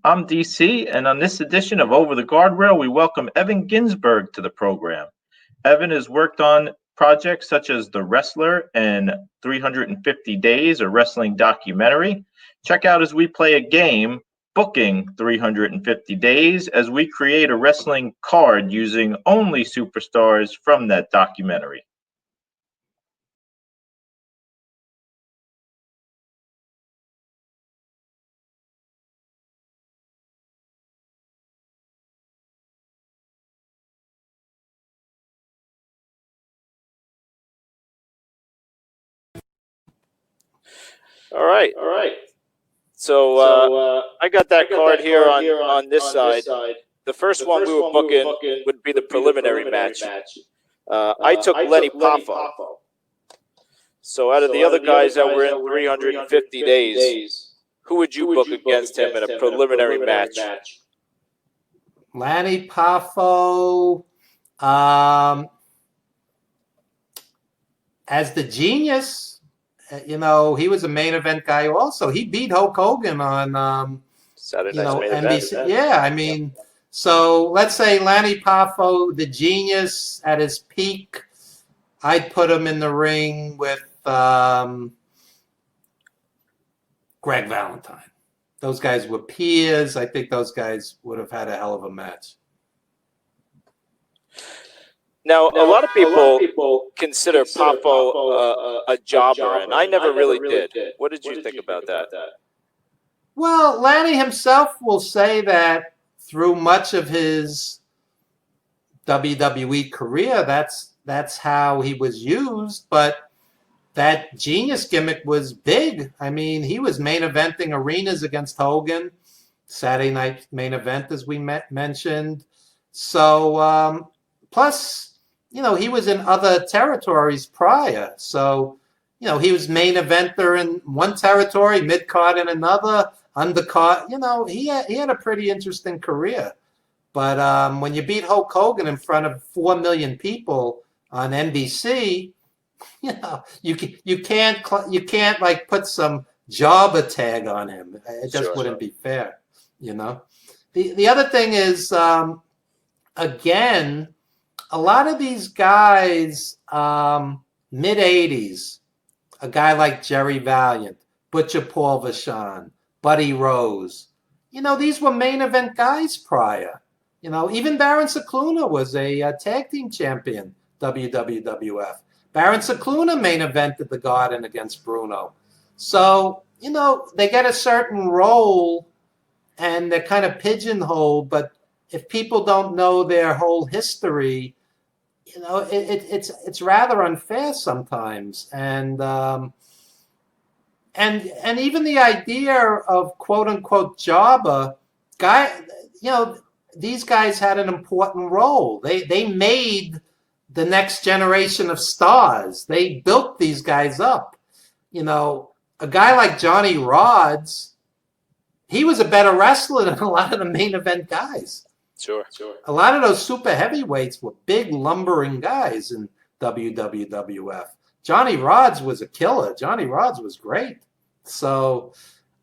I'm DC, and on this edition of Over the Guardrail, we welcome Evan Ginsberg to the program. Evan has worked on projects such as The Wrestler and 350 Days, a wrestling documentary. Check out as we play a game, Booking 350 Days, as we create a wrestling card using only superstars from that documentary. All right. So I got that card here on this side. The first one we were booking would be the preliminary match. I took Lenny Poffo. So out of the other guys that were in 350 days, who would you book against him in a preliminary match? Lanny Poffo, as the Genius. He was a main event guy also. He beat Hulk Hogan on Saturday Night's Main NBC. Event. Yeah, so let's say Lanny Poffo, the Genius, at his peak, I'd put him in the ring with Greg Valentine. Those guys were peers. I think those guys would have had a hell of a match. Now, a lot of people consider Poffo a jobber, and I never really did. What did you think about that? Well, Lanny himself will say that through much of his WWE career, that's how he was used. But that Genius gimmick was big. I mean, he was main eventing arenas against Hogan, Saturday Night Main Event, as we mentioned. So, plus, he was in other territories prior. So, he was main eventer in one territory, mid-card in another, undercard. He had a pretty interesting career. But when you beat Hulk Hogan in front of 4 million people on NBC, you can't like put some jobber tag on him. It just wouldn't be fair. The other thing is, again, a lot of these guys, mid-'80s, a guy like Jerry Valiant, Butcher Paul Vachon, Buddy Rose, these were main event guys prior. Even Baron Cicluna was a tag team champion, WWF. Baron Cicluna main evented the Garden against Bruno. So, they get a certain role and they're kind of pigeonholed, but if people don't know their whole history, it's rather unfair sometimes. And even the idea of quote unquote jobber guy, these guys had an important role. They made the next generation of stars. They built these guys up. A guy like Johnny Rodz, he was a better wrestler than a lot of the main event guys. Sure. A lot of those super heavyweights were big lumbering guys in WWF. Johnny Rodz was a killer. Johnny Rodz was great. So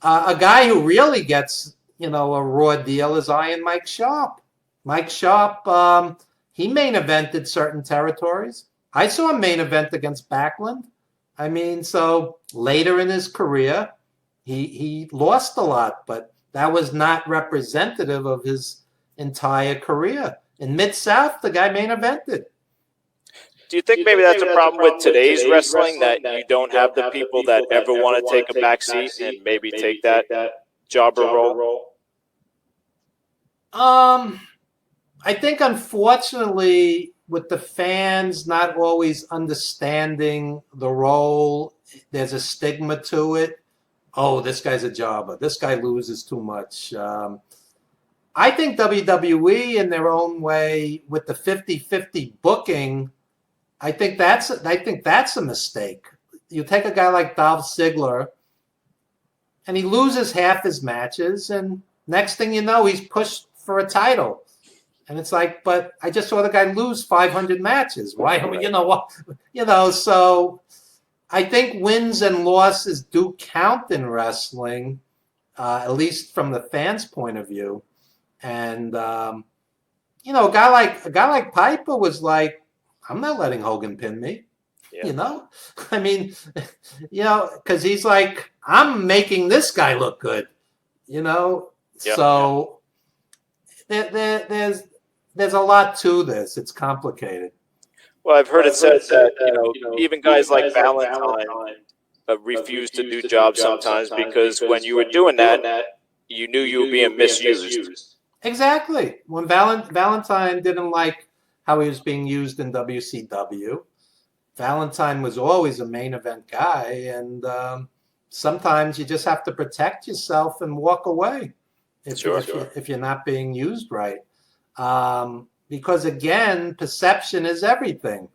a guy who really gets, a raw deal is Iron Mike Sharp. Mike Sharp, he main evented certain territories. I saw him main event against Backlund. So later in his career, he lost a lot, but that was not representative of his entire career. In Mid-South, the guy main evented. Do you think maybe that's a problem with today's wrestling, that you don't have the people that ever want to take a back seat and maybe take that jobber role? I think, unfortunately, with the fans not always understanding the role, there's a stigma to it. Oh, this guy's a jobber. This guy loses too much. I think WWE, in their own way, with the 50-50 booking, I think that's a mistake. You take a guy like Dolph Ziggler, and he loses half his matches, and next thing you know, he's pushed for a title. And it's like, but I just saw the guy lose 500 matches. Why? So I think wins and losses do count in wrestling. at least from the fans' point of view. And a guy like Piper was like, I'm not letting Hogan pin me. Yeah. I mean, because he's like, I'm making this guy look good. So there's a lot to this. It's complicated. Well, I've heard it said that even guys like Valentine refuse to do jobs sometimes because when you were doing that, you knew you were being misused. Exactly. When Valentine didn't like how he was being used in WCW, Valentine was always a main event guy, and sometimes you just have to protect yourself and walk away if you're not being used right. Because again, perception is everything.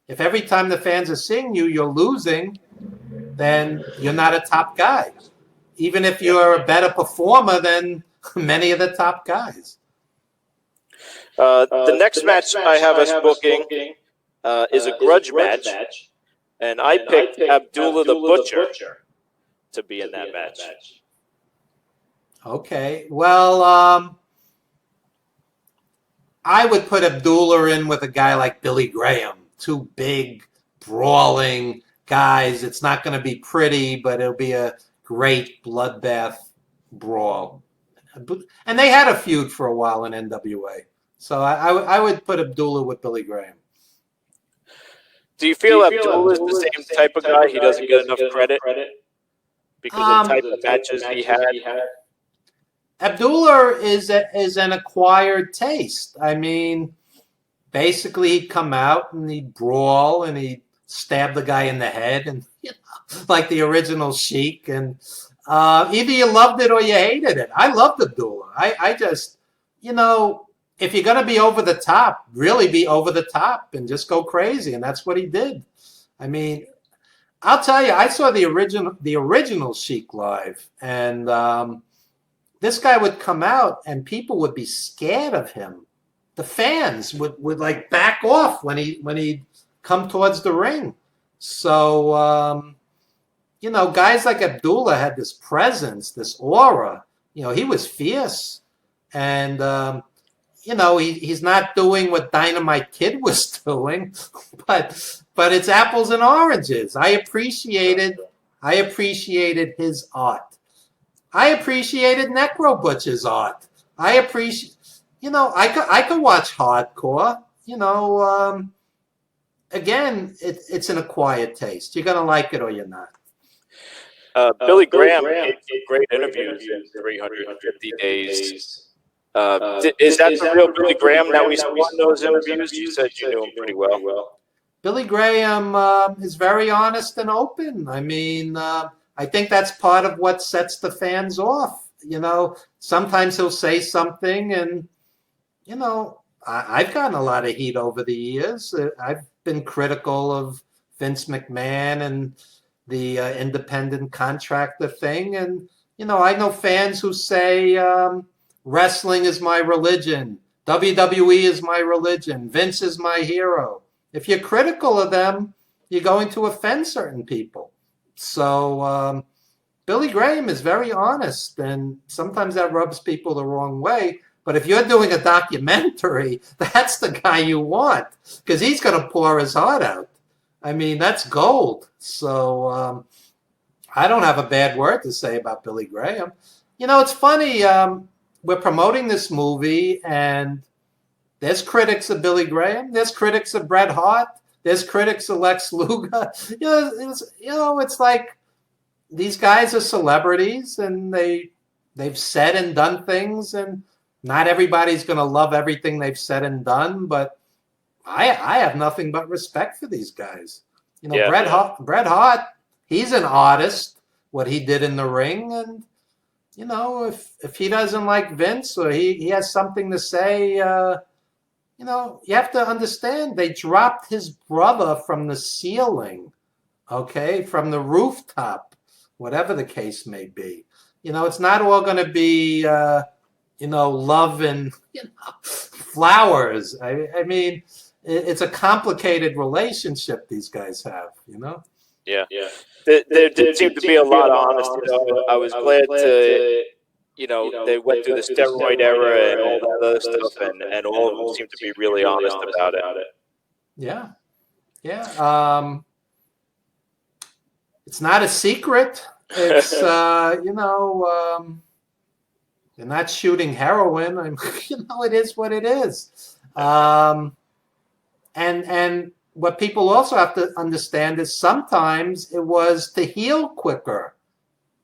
If every time the fans are seeing you, you're losing, then you're not a top guy, even if you're a better performer than many of the top guys. The next match I have us booking is a grudge match, and I picked Abdullah the Butcher to be in that match. Okay, well, I would put Abdullah in with a guy like Billy Graham. Two big, brawling guys. It's not going to be pretty, but it'll be a great bloodbath brawl. And they had a feud for a while in NWA. So I would put Abdullah with Billy Graham. Do you feel Abdullah is the same type of guy? He doesn't get enough credit because of the type of matches he had? Abdullah is an acquired taste. I mean, basically he'd come out and he'd brawl and he'd stab the guy in the head, and like the original Sheik. And either you loved it or you hated it. I loved Abdullah. I just, if you're going to be over the top, really be over the top and just go crazy. And that's what he did. I mean, I'll tell you, I saw the original Sheik live, and this guy would come out and people would be scared of him. The fans would like back off when he'd come towards the ring. So, guys like Abdullah had this presence, this aura. He was fierce. And, he's not doing what Dynamite Kid was doing, but it's apples and oranges. I appreciated his art. I appreciated Necro Butcher's art. I appreciate, I could watch hardcore. Again, it's an acquired taste. You're gonna like it or you're not. Billy Graham gave great interviews in 350 days. Is that the real Billy Graham that we saw in those interviews? You said you knew him pretty well. Billy Graham is very honest and open. I mean, I think that's part of what sets the fans off. Sometimes he'll say something, and I've gotten a lot of heat over the years. I've been critical of Vince McMahon and the independent contractor thing, and I know fans who say wrestling is my religion, WWE is my religion, Vince is my hero. If you're critical of them, you're going to offend certain people. So Billy Graham is very honest, and sometimes that rubs people the wrong way. But if you're doing a documentary, that's the guy you want, because he's going to pour his heart out. I mean, that's gold. So I don't have a bad word to say about Billy Graham. It's funny. We're promoting this movie, and there's critics of Billy Graham. There's critics of Bret Hart. There's critics of Lex Luger. It's like these guys are celebrities, and they've said and done things, and not everybody's going to love everything they've said and done, but I have nothing but respect for these guys. Bret Hart, he's an artist, what he did in the ring, and if he doesn't like Vince or he has something to say, you have to understand they dropped his brother from the ceiling, from the rooftop, whatever the case may be. It's not all going to be love and flowers. I mean, it's a complicated relationship these guys have. Yeah. There did seem to be a lot of honesty. I was glad to, they went through the steroid era and all that other stuff, and all of them seem to be really honest about it. Yeah. Yeah. It's not a secret. It's, you're not shooting heroin. It is what it is. And what people also have to understand is sometimes it was to heal quicker.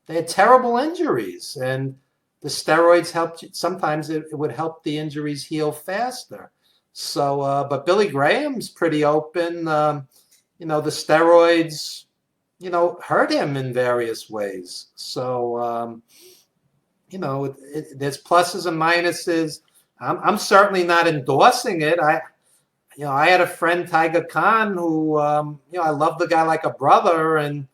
They had terrible injuries, and the steroids helped. Sometimes it would help the injuries heal faster. So, but Billy Graham's pretty open. The steroids, hurt him in various ways. So, there's pluses and minuses. I'm certainly not endorsing it. I had a friend, Tiger Khan, who, I love the guy like a brother, and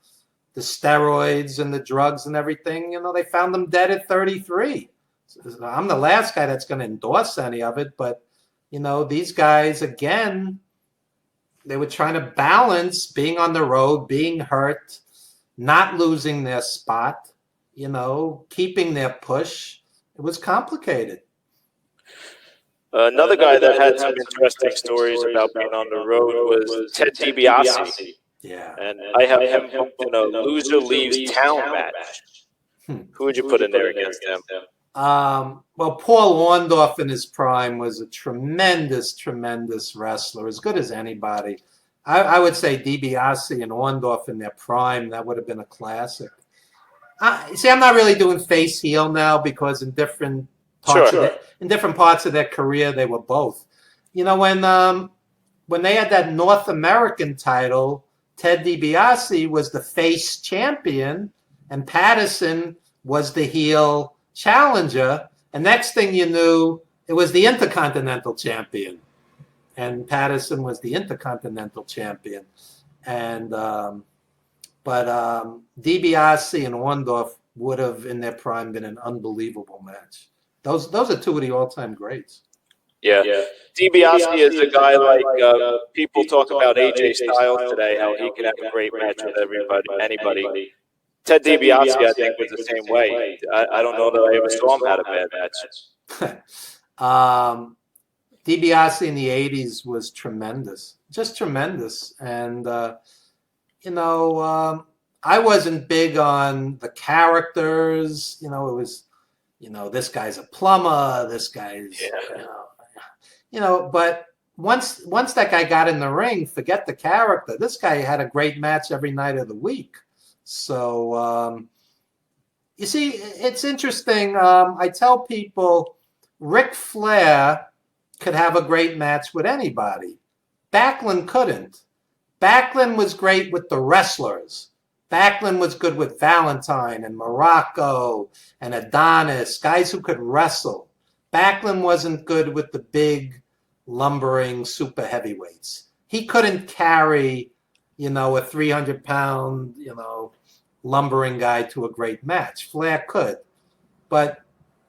the steroids and the drugs and everything, they found him dead at 33. So I'm the last guy that's going to endorse any of it, but, these guys, again, they were trying to balance being on the road, being hurt, not losing their spot, keeping their push. It was complicated. Another guy that had some interesting stories about being on the road was Ted DiBiase. Yeah. And I have him booked in a loser leaves town match. Who would you put in there against him? Well, Paul Orndorff in his prime was a tremendous, tremendous wrestler, as good as anybody. I would say DiBiase and Orndorff in their prime, that would have been a classic. See, I'm not really doing face heel now because in different parts of their career, they were both. When they had that North American title, Ted DiBiase was the face champion, and Patterson was the heel challenger. And next thing you knew, it was the Intercontinental champion, and Patterson was the Intercontinental champion. And but DiBiase and Orndorff would have, in their prime, been an unbelievable match. Those are two of the all-time greats. Yeah. DiBiase is a guy like people talk about AJ Styles today, how he can have a great match with anybody. Ted DiBiase, I think, was the same way. I don't know that I ever saw him have a bad match. DiBiase in the 80s was tremendous, just tremendous. And, I wasn't big on the characters. It was, this guy's a plumber, this guy's, but once that guy got in the ring, forget the character. This guy had a great match every night of the week. So, you see, it's interesting. I tell people Ric Flair could have a great match with anybody. Backlund couldn't. Backlund was great with the wrestlers. Backlund was good with Valentine and Morocco and Adonis, guys who could wrestle. Backlund wasn't good with the big, lumbering super heavyweights. He couldn't carry, a 300-pound, lumbering guy to a great match. Flair could. But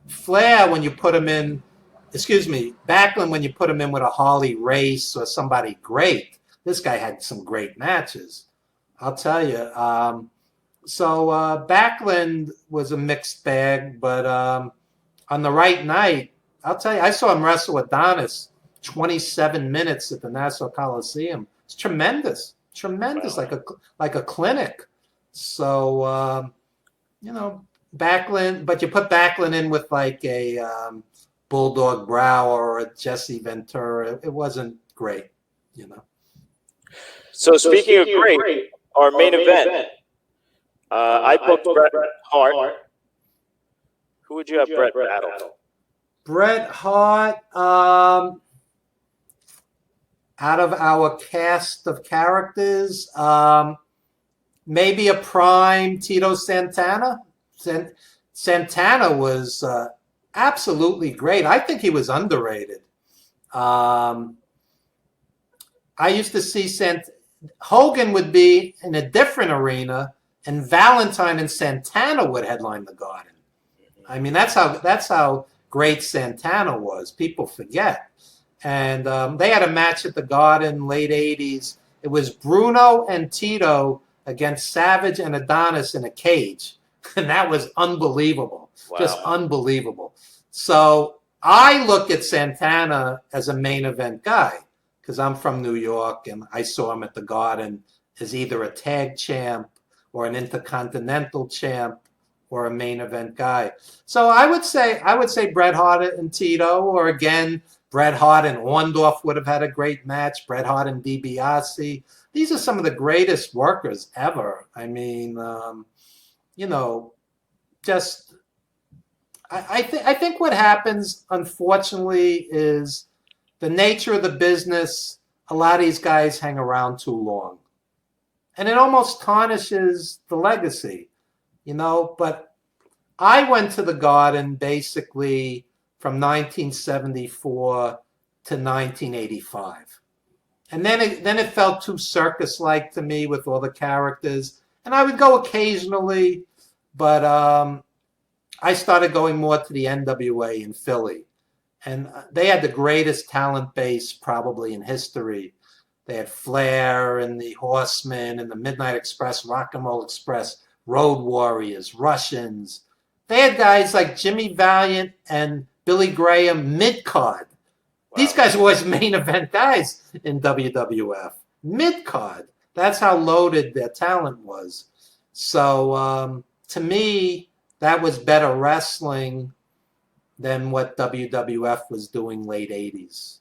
Flair, when you put him in, Backlund, when you put him in with a Harley Race or somebody great, this guy had some great matches. I'll tell you. So Backlund was a mixed bag, but on the right night, I'll tell you, I saw him wrestle Adonis 27 minutes at the Nassau Coliseum. It's tremendous, wow. like a clinic. So, Backlund, but you put Backlund in with like a Bulldog Brower or a Jesse Ventura, it wasn't great, So speaking of great, our main event, I booked Bret Hart. Who would you have Bret battle? Bret Hart, out of our cast of characters, maybe a prime Tito Santana. Santana was absolutely great. I think he was underrated. I used to see Hogan would be in a different arena, and Valentine and Santana would headline the Garden. I mean, that's how great Santana was. People forget. And they had a match at the Garden, late 80s. It was Bruno and Tito against Savage and Adonis in a cage. And that was unbelievable. Wow. Just unbelievable. So I look at Santana as a main event guy because I'm from New York and I saw him at the Garden as either a tag champ or an intercontinental champ or a main event guy. So I would say Bret Hart and Tito, or again, Bret Hart and Orndorff would have had a great match. Bret Hart and Dibiase. These are some of the greatest workers ever. I mean, just I think what happens, unfortunately, is the nature of the business. A lot of these guys hang around too long, and it almost tarnishes the legacy, But I went to the Garden basically from 1974 to 1985. And then it felt too circus-like to me with all the characters. And I would go occasionally, but I started going more to the NWA in Philly. And they had the greatest talent base probably in history. They had Flair and the Horsemen and the Midnight Express, Rock and Roll Express, Road Warriors, Russians. They had guys like Jimmy Valiant and Billy Graham mid-card. Wow. These guys were always main event guys in WWF. Mid-card. That's how loaded their talent was. So to me, that was better wrestling than what WWF was doing late 80s.